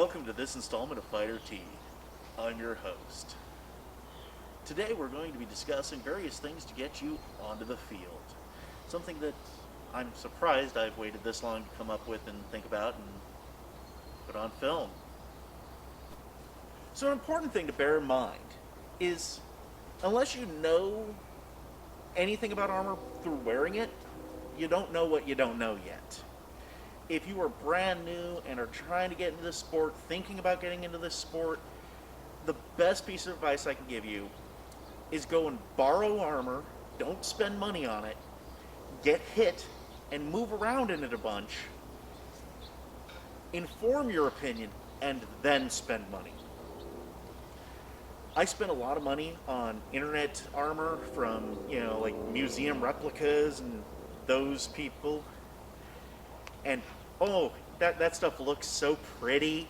Welcome to this installment of Fighter T. I'm your host. Today we're going to be discussing various things to get you onto the field. Something that I'm surprised I've waited this long to come up with and think about and put on film. So an important thing to bear in mind is unless you know anything about armor through wearing it, you don't know what you don't know yet. If you are brand new and are trying to get into this sport, thinking about getting into this sport, the best piece of advice I can give you is go and borrow armor, don't spend money on it, get hit, and move around in it a bunch, inform your opinion, and then spend money. I spent a lot of money on internet armor from, like museum replicas and those people. And that stuff looks so pretty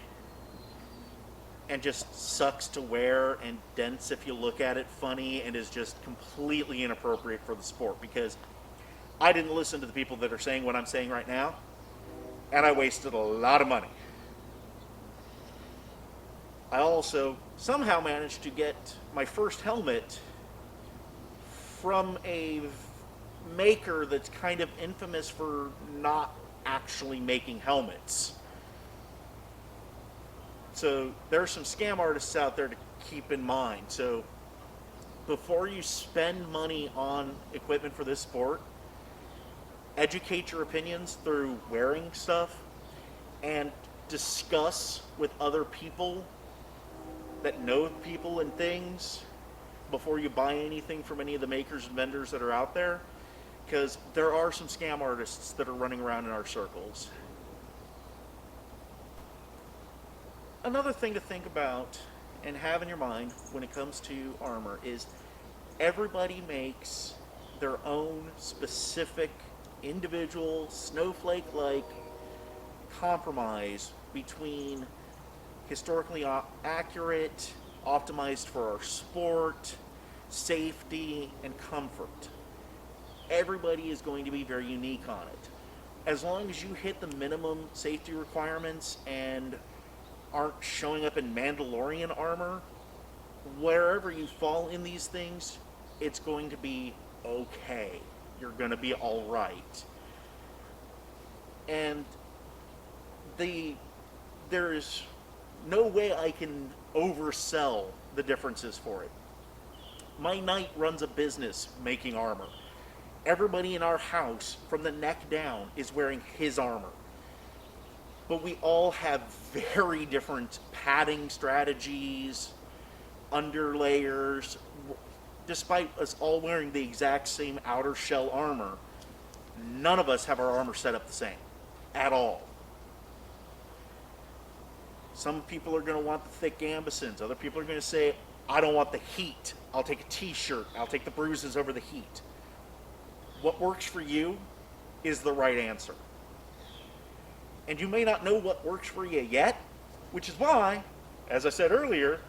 and just sucks to wear and dense if you look at it funny and is just completely inappropriate for the sport because I didn't listen to the people that are saying what I'm saying right now, and I wasted a lot of money. I also somehow managed to get my first helmet from a maker that's kind of infamous for not actually making helmets. So there are some scam artists out there to keep in mind. So before you spend money on equipment for this sport, educate your opinions through wearing stuff and discuss with other people that know people and things before you buy anything from any of the makers and vendors that are out there, because there are some scam artists that are running around in our circles. Another thing to think about and have in your mind when it comes to armor is everybody makes their own specific individual snowflake-like compromise between historically accurate, optimized for our sport, safety, and comfort. Everybody is going to be very unique on it. As long as you hit the minimum safety requirements and aren't showing up in Mandalorian armor, wherever you fall in these things, it's going to be okay. You're going to be all right. And there's no way I can oversell the differences for it. My knight runs a business making armor. Everybody in our house, from the neck down, is wearing his armor. But we all have very different padding strategies, underlayers. Despite us all wearing the exact same outer shell armor, none of us have our armor set up the same, at all. Some people are going to want the thick gambesons. Other people are going to say, I don't want the heat. I'll take a t-shirt. I'll take the bruises over the heat. What works for you is the right answer. And you may not know what works for you yet, which is why, as I said earlier,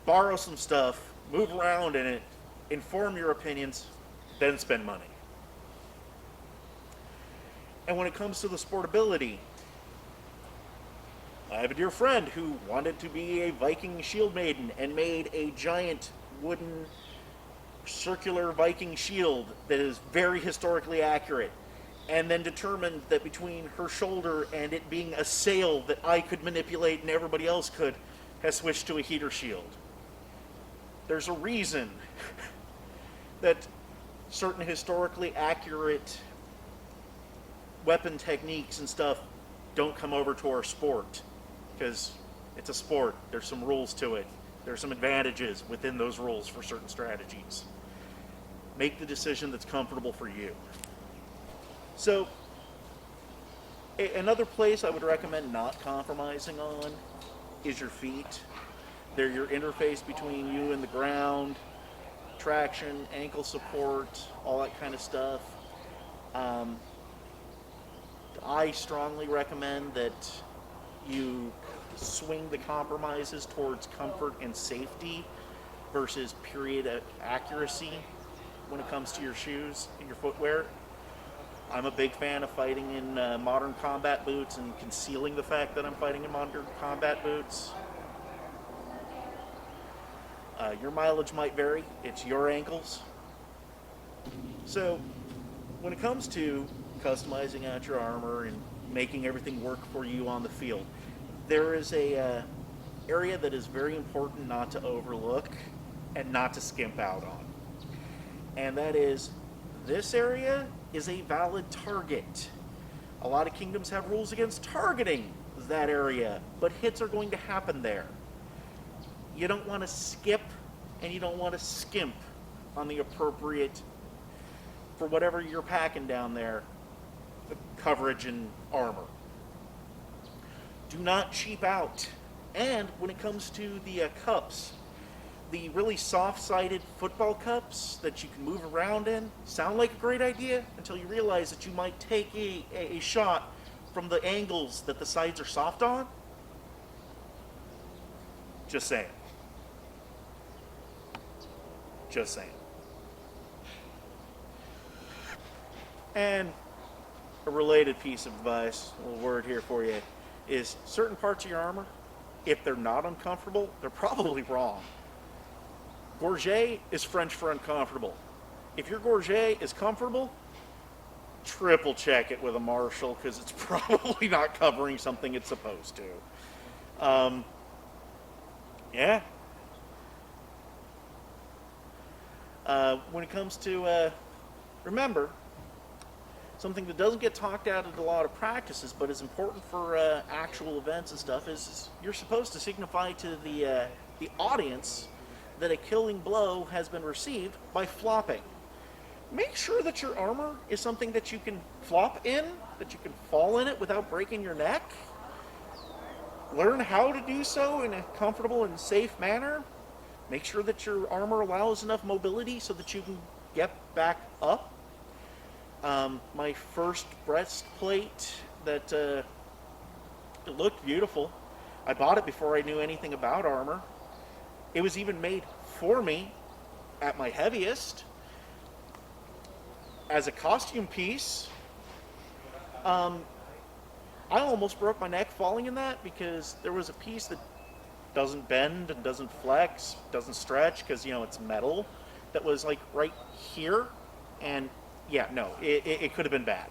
borrow some stuff, move around in it, inform your opinions, then spend money. And when it comes to the sportability, I have a dear friend who wanted to be a Viking shield maiden and made a giant wooden circular Viking shield that is very historically accurate, and then determined that between her shoulder and it being a sail that I could manipulate and everybody else could, has switched to a heater shield. There's a reason that certain historically accurate weapon techniques and stuff don't come over to our sport, because it's a sport. There's some rules to it. There's some advantages within those rules for certain strategies. Make the decision that's comfortable for you. So, another place I would recommend not compromising on is your feet. They're your interface between you and the ground, traction, ankle support, all that kind of stuff. I strongly recommend that you swing the compromises towards comfort and safety versus period accuracy when it comes to your shoes and your footwear. I'm a big fan of fighting in modern combat boots and concealing the fact that I'm fighting in modern combat boots. Your mileage might vary. It's your ankles. So, when it comes to customizing out your armor and making everything work for you on the field, there is a area that is very important not to overlook and not to skimp out on. And that is, this area is a valid target. A lot of kingdoms have rules against targeting that area, but hits are going to happen there. You don't want to skip and you don't want to skimp on the appropriate, for whatever you're packing down there, the coverage and armor. Do not cheap out. And when it comes to the cups, the really soft-sided football cups that you can move around in sound like a great idea until you realize that you might take a shot from the angles that the sides are soft on. Just saying. Just saying. And a related piece of advice, a little word here for you, is certain parts of your armor, if they're not uncomfortable, they're probably wrong. Gorget is French for uncomfortable. If your gorget is comfortable, triple check it with a marshal because it's probably not covering something it's supposed to. Yeah. When it comes to, remember, something that doesn't get talked out at a lot of practices, but is important for actual events and stuff, is you're supposed to signify to the audience that a killing blow has been received by flopping. Make sure that your armor is something that you can flop in, that you can fall in it without breaking your neck. Learn how to do so in a comfortable and safe manner. Make sure that your armor allows enough mobility so that you can get back up. My first breastplate that it looked beautiful. I bought it before I knew anything about armor. It was even made for me at my heaviest as a costume piece. I almost broke my neck falling in that because there was a piece that doesn't bend and doesn't flex, doesn't stretch because, you know, it's metal, that was like right here. And yeah, no, it could have been bad.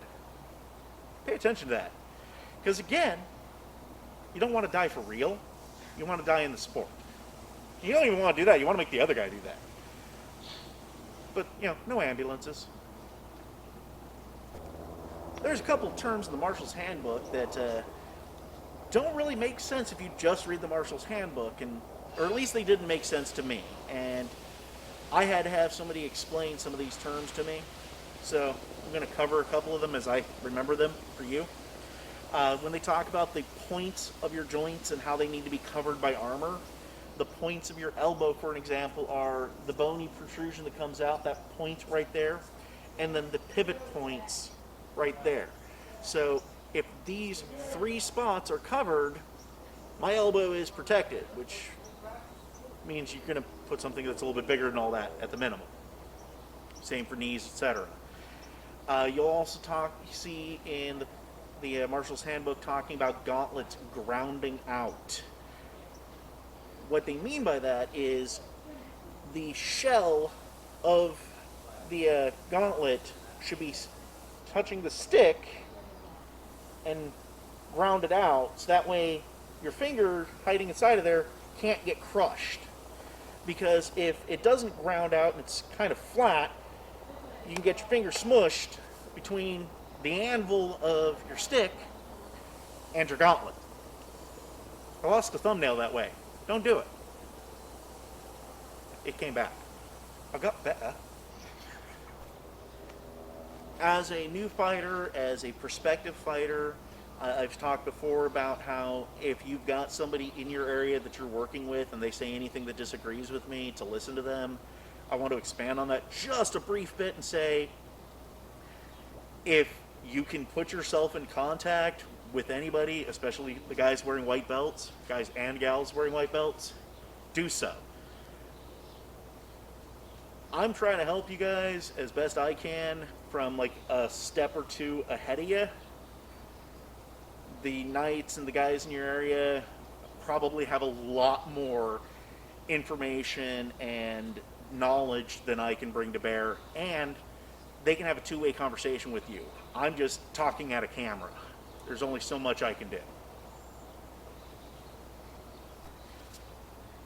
Pay attention to that. Because again, you don't want to die for real. You want to die in the sport. You don't even want to do that. You want to make the other guy do that. But, you know, no ambulances. There's a couple of terms in the Marshal's Handbook that don't really make sense if you just read the Marshal's Handbook, or at least they didn't make sense to me. And I had to have somebody explain some of these terms to me. So I'm going to cover a couple of them as I remember them for you. When they talk about the points of your joints and how they need to be covered by armor, the points of your elbow, for an example, are the bony protrusion that comes out, that point right there, and then the pivot points right there. So if these three spots are covered, my elbow is protected, which means you're going to put something that's a little bit bigger than all that at the minimum. Same for knees, etc. You'll also see in the Marshal's Handbook talking about gauntlets grounding out. What they mean by that is the shell of the gauntlet should be touching the stick and grounded out, so that way your finger hiding inside of there can't get crushed. Because if it doesn't ground out and it's kind of flat, you can get your finger smushed between the anvil of your stick and your gauntlet. I lost a thumbnail that way. Don't do it. It came back. I got better. As a new fighter, as a prospective fighter, I've talked before about how if you've got somebody in your area that you're working with and they say anything that disagrees with me, to listen to them. I want to expand on that just a brief bit and say, if you can put yourself in contact with anybody, especially the guys wearing white belts, guys and gals wearing white belts, do so. I'm trying to help you guys as best I can from like a step or two ahead of you. The knights and the guys in your area probably have a lot more information and knowledge than I can bring to bear, and they can have a two-way conversation with you. I'm just talking at a camera. There's only so much I can do.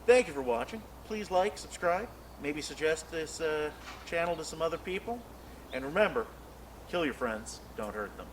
Thank you for watching. Please like, subscribe, maybe suggest this channel to some other people. And remember, kill your friends, don't hurt them.